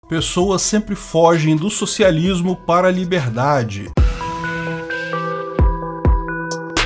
Pessoas sempre fogem do socialismo para a liberdade.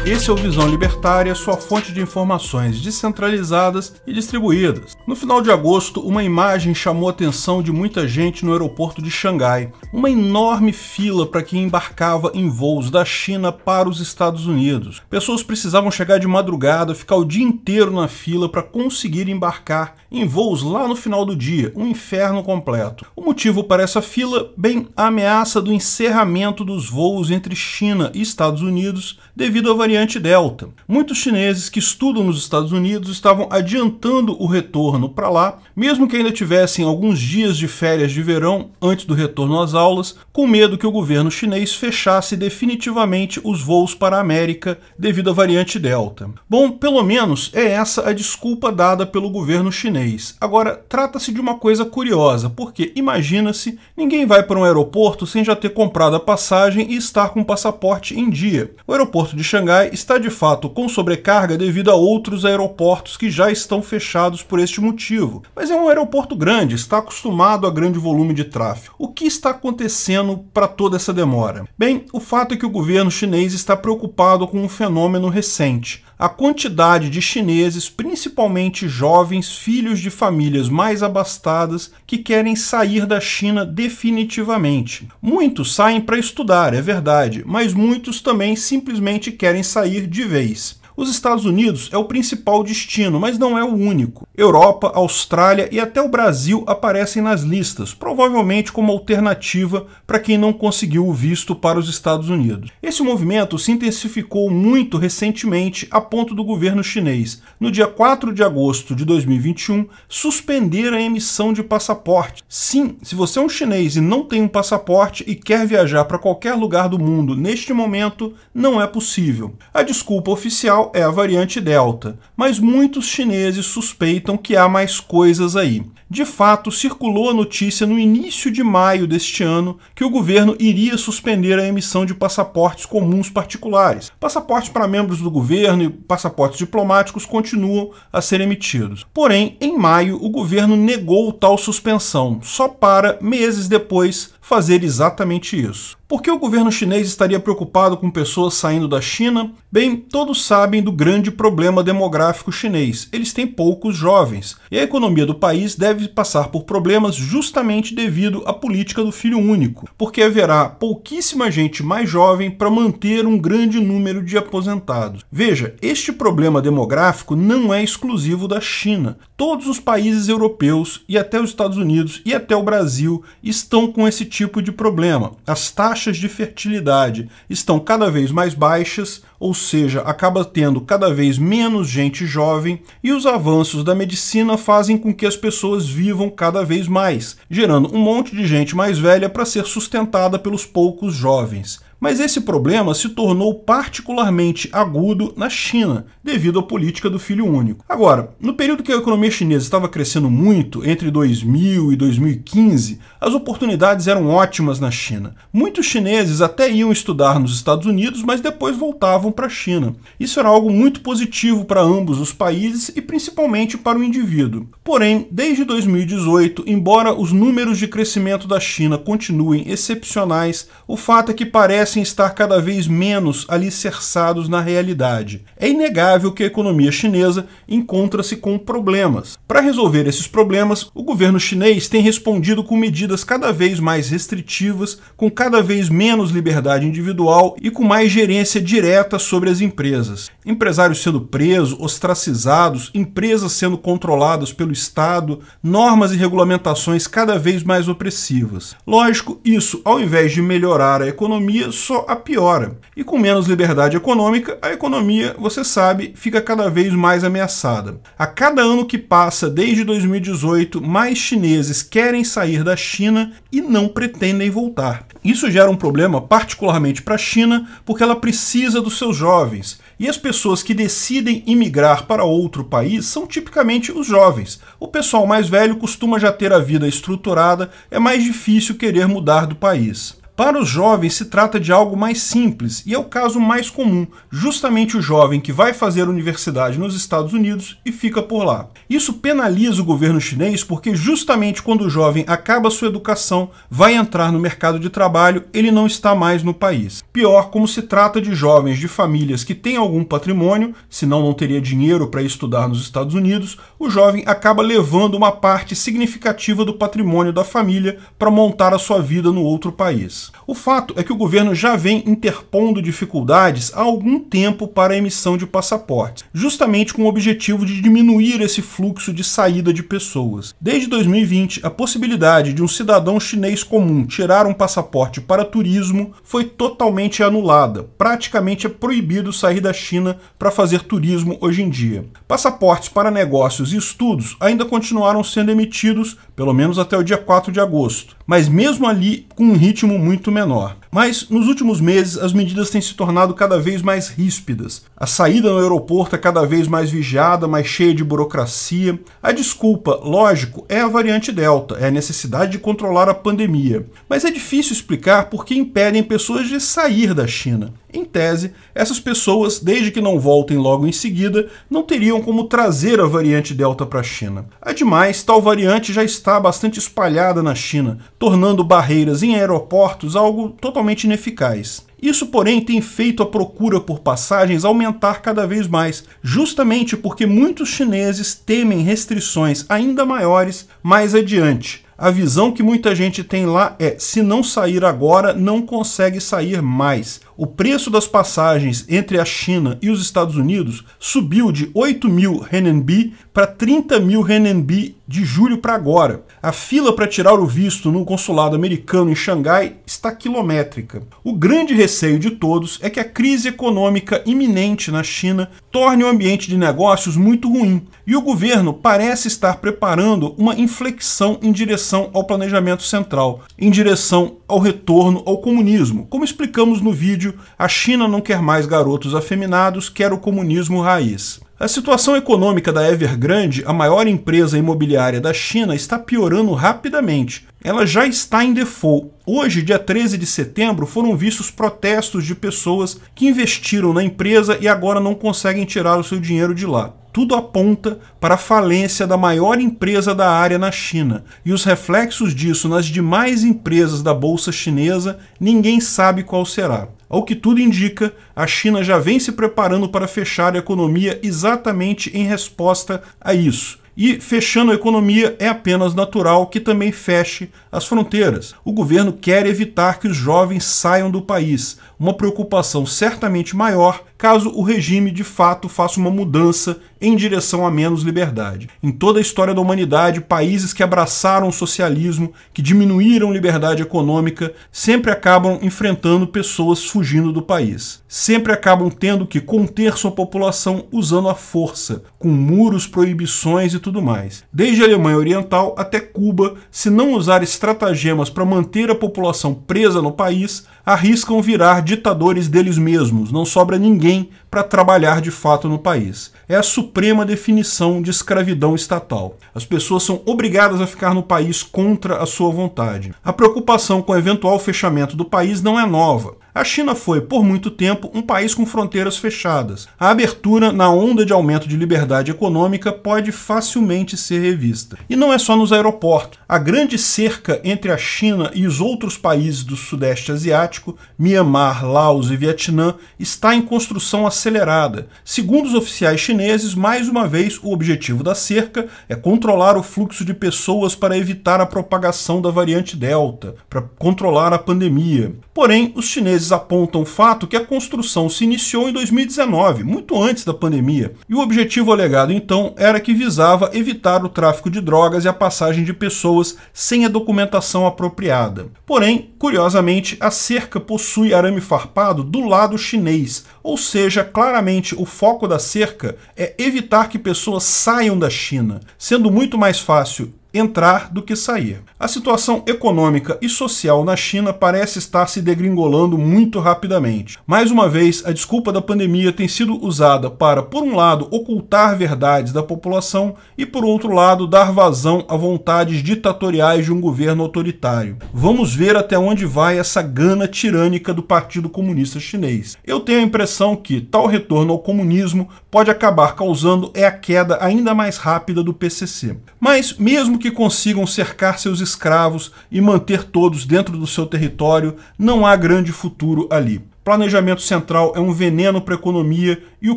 Esse é o Visão Libertária, sua fonte de informações descentralizadas e distribuídas. No final de agosto, uma imagem chamou a atenção de muita gente no aeroporto de Xangai. Uma enorme fila para quem embarcava em voos da China para os Estados Unidos. Pessoas precisavam chegar de madrugada, ficar o dia inteiro na fila para conseguir embarcar em voos lá no final do dia, um inferno completo. O motivo para essa fila? Bem, a ameaça do encerramento dos voos entre China e Estados Unidos devido à variante Delta. Muitos chineses que estudam nos Estados Unidos estavam adiantando o retorno para lá, mesmo que ainda tivessem alguns dias de férias de verão antes do retorno às aulas, com medo que o governo chinês fechasse definitivamente os voos para a América devido à variante Delta. Bom, pelo menos é essa a desculpa dada pelo governo chinês. Agora, trata-se de uma coisa curiosa, porque imagina-se, ninguém vai para um aeroporto sem já ter comprado a passagem e estar com o passaporte em dia. O aeroporto de Xangai está de fato com sobrecarga devido a outros aeroportos que já estão fechados por este motivo. Mas é um aeroporto grande, está acostumado a grande volume de tráfego. O que está acontecendo para toda essa demora? Bem, o fato é que o governo chinês está preocupado com um fenômeno recente. A quantidade de chineses, principalmente jovens, filhos de famílias mais abastadas, que querem sair da China definitivamente. Muitos saem para estudar, é verdade, mas muitos também simplesmente querem sair de vez. Os Estados Unidos é o principal destino, mas não é o único. Europa, Austrália e até o Brasil aparecem nas listas, provavelmente como alternativa para quem não conseguiu o visto para os Estados Unidos. Esse movimento se intensificou muito recentemente a ponto do governo chinês, no dia 4 de agosto de 2021, suspender a emissão de passaporte. Sim, se você é um chinês e não tem um passaporte e quer viajar para qualquer lugar do mundo neste momento, não é possível. A desculpa oficial é a variante Delta, mas muitos chineses suspeitam que há mais coisas aí. De fato, circulou a notícia no início de maio deste ano que o governo iria suspender a emissão de passaportes comuns particulares. Passaportes para membros do governo e passaportes diplomáticos continuam a ser emitidos. Porém, em maio, o governo negou tal suspensão, só para, meses depois, fazer exatamente isso. Por que o governo chinês estaria preocupado com pessoas saindo da China? Bem, todos sabem do grande problema demográfico chinês. Eles têm poucos jovens. E a economia do país deve passar por problemas justamente devido à política do filho único, porque haverá pouquíssima gente mais jovem para manter um grande número de aposentados. Veja, este problema demográfico não é exclusivo da China. Todos os países europeus e até os Estados Unidos e até o Brasil estão com esse tipo de problema. As taxas de fertilidade estão cada vez mais baixas, ou seja, acaba tendo cada vez menos gente jovem, e os avanços da medicina fazem com que as pessoas vivam cada vez mais, gerando um monte de gente mais velha para ser sustentada pelos poucos jovens. Mas esse problema se tornou particularmente agudo na China, devido à política do filho único. Agora, no período que a economia chinesa estava crescendo muito, entre 2000 e 2015, as oportunidades eram ótimas na China. Muitos chineses até iam estudar nos Estados Unidos, mas depois voltavam para a China. Isso era algo muito positivo para ambos os países e principalmente para o indivíduo. Porém, desde 2018, embora os números de crescimento da China continuem excepcionais, o fato é que parecem estar cada vez menos alicerçados na realidade. É inegável que a economia chinesa encontra-se com problemas. Para resolver esses problemas, o governo chinês tem respondido com medidas cada vez mais restritivas, com cada vez menos liberdade individual e com mais gerência direta sobre as empresas. Empresários sendo presos, ostracizados, empresas sendo controladas pelo Estado, normas e regulamentações cada vez mais opressivas. Lógico, isso, ao invés de melhorar a economia, só a piora. E com menos liberdade econômica, a economia, você sabe, fica cada vez mais ameaçada. A cada ano que passa, desde 2018, mais chineses querem sair da China e não pretendem voltar. Isso gera um problema particularmente para a China, porque ela precisa dos seus jovens. E as pessoas que decidem imigrar para outro país são tipicamente os jovens. O pessoal mais velho costuma já ter a vida estruturada, é mais difícil querer mudar do país. Para os jovens se trata de algo mais simples e é o caso mais comum, justamente o jovem que vai fazer universidade nos Estados Unidos e fica por lá. Isso penaliza o governo chinês porque justamente quando o jovem acaba sua educação, vai entrar no mercado de trabalho, ele não está mais no país. Pior, como se trata de jovens de famílias que têm algum patrimônio, senão não teria dinheiro para estudar nos Estados Unidos, o jovem acaba levando uma parte significativa do patrimônio da família para montar a sua vida no outro país. O fato é que o governo já vem interpondo dificuldades há algum tempo para a emissão de passaportes, justamente com o objetivo de diminuir esse fluxo de saída de pessoas. Desde 2020, a possibilidade de um cidadão chinês comum tirar um passaporte para turismo foi totalmente anulada. Praticamente é proibido sair da China para fazer turismo hoje em dia. Passaportes para negócios e estudos ainda continuaram sendo emitidos, pelo menos até o dia 4 de agosto, mas mesmo ali com um ritmo muito menor. Mas nos últimos meses as medidas têm se tornado cada vez mais ríspidas. A saída no aeroporto é cada vez mais vigiada, mais cheia de burocracia. A desculpa, lógico, é a variante Delta, é a necessidade de controlar a pandemia. Mas é difícil explicar por que impedem pessoas de sair da China. Em tese, essas pessoas, desde que não voltem logo em seguida, não teriam como trazer a variante Delta para a China. Ademais, tal variante já está bastante espalhada na China, tornando barreiras em aeroportos algo totalmente ineficaz. Isso, porém, tem feito a procura por passagens aumentar cada vez mais, justamente porque muitos chineses temem restrições ainda maiores mais adiante. A visão que muita gente tem lá é: se não sair agora, não consegue sair mais. O preço das passagens entre a China e os Estados Unidos subiu de 8.000 renminbi para 30.000 renminbi de julho para agora. A fila para tirar o visto no consulado americano em Xangai está quilométrica. O grande receio de todos é que a crise econômica iminente na China torne o ambiente de negócios muito ruim, e o governo parece estar preparando uma inflexão em direção ao planejamento central, em direção ao retorno ao comunismo. Como explicamos no vídeo, a China não quer mais garotos afeminados, quer o comunismo raiz. A situação econômica da Evergrande, a maior empresa imobiliária da China, está piorando rapidamente. Ela já está em default. Hoje, dia 13 de setembro, foram vistos protestos de pessoas que investiram na empresa e agora não conseguem tirar o seu dinheiro de lá. Tudo aponta para a falência da maior empresa da área na China. E os reflexos disso nas demais empresas da bolsa chinesa, ninguém sabe qual será. Ao que tudo indica, a China já vem se preparando para fechar a economia exatamente em resposta a isso. E fechando a economia é apenas natural que também feche as fronteiras. O governo quer evitar que os jovens saiam do país, uma preocupação certamente maior caso o regime de fato faça uma mudança em direção a menos liberdade. Em toda a história da humanidade, países que abraçaram o socialismo, que diminuíram liberdade econômica, sempre acabam enfrentando pessoas fugindo do país. Sempre acabam tendo que conter sua população usando a força, com muros, proibições e tudo mais. Desde a Alemanha Oriental até Cuba, se não usar estratagemas para manter a população presa no país, arriscam virar ditadores deles mesmos, não sobra ninguém para trabalhar de fato no país. É a suprema definição de escravidão estatal. As pessoas são obrigadas a ficar no país contra a sua vontade. A preocupação com o eventual fechamento do país não é nova. A China foi, por muito tempo, um país com fronteiras fechadas. A abertura na onda de aumento de liberdade econômica pode facilmente ser revista. E não é só nos aeroportos. A grande cerca entre a China e os outros países do Sudeste Asiático, Myanmar, Laos e Vietnã, está em construção acelerada. Segundo os oficiais chineses, mais uma vez, o objetivo da cerca é controlar o fluxo de pessoas para evitar a propagação da variante Delta, para controlar a pandemia. Porém, os chineses apontam o fato que a construção se iniciou em 2019, muito antes da pandemia, e o objetivo alegado então era que visava evitar o tráfico de drogas e a passagem de pessoas sem a documentação apropriada. Porém, curiosamente, a cerca possui arame farpado do lado chinês, ou seja, claramente o foco da cerca é evitar que pessoas saiam da China, sendo muito mais fácil entrar do que sair. A situação econômica e social na China parece estar se degringolando muito rapidamente. Mais uma vez, a desculpa da pandemia tem sido usada para, por um lado, ocultar verdades da população e, por outro lado, dar vazão a vontades ditatoriais de um governo autoritário. Vamos ver até onde vai essa gana tirânica do Partido Comunista Chinês. Eu tenho a impressão que tal retorno ao comunismo pode acabar causando a queda ainda mais rápida do PCC. Mas, mesmo que consigam cercar seus escravos e manter todos dentro do seu território, não há grande futuro ali. Planejamento central é um veneno para a economia e o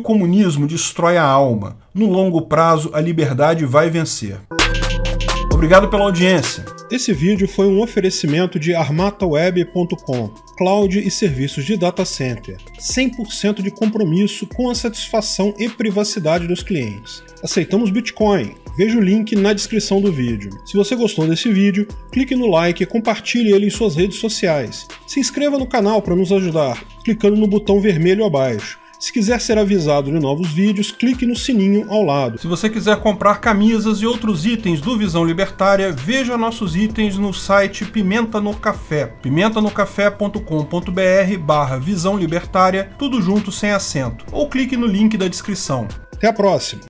comunismo destrói a alma. No longo prazo, a liberdade vai vencer. Obrigado pela audiência. Esse vídeo foi um oferecimento de armataweb.com, cloud e serviços de data center, 100% de compromisso com a satisfação e privacidade dos clientes. Aceitamos Bitcoin. Veja o link na descrição do vídeo. Se você gostou desse vídeo, clique no like e compartilhe ele em suas redes sociais. Se inscreva no canal para nos ajudar, clicando no botão vermelho abaixo. Se quiser ser avisado de novos vídeos, clique no sininho ao lado. Se você quiser comprar camisas e outros itens do Visão Libertária, veja nossos itens no site Pimenta no Café, pimentanocafé.com.br/Visão Libertária, tudo junto sem acento, ou clique no link da descrição. Até a próxima!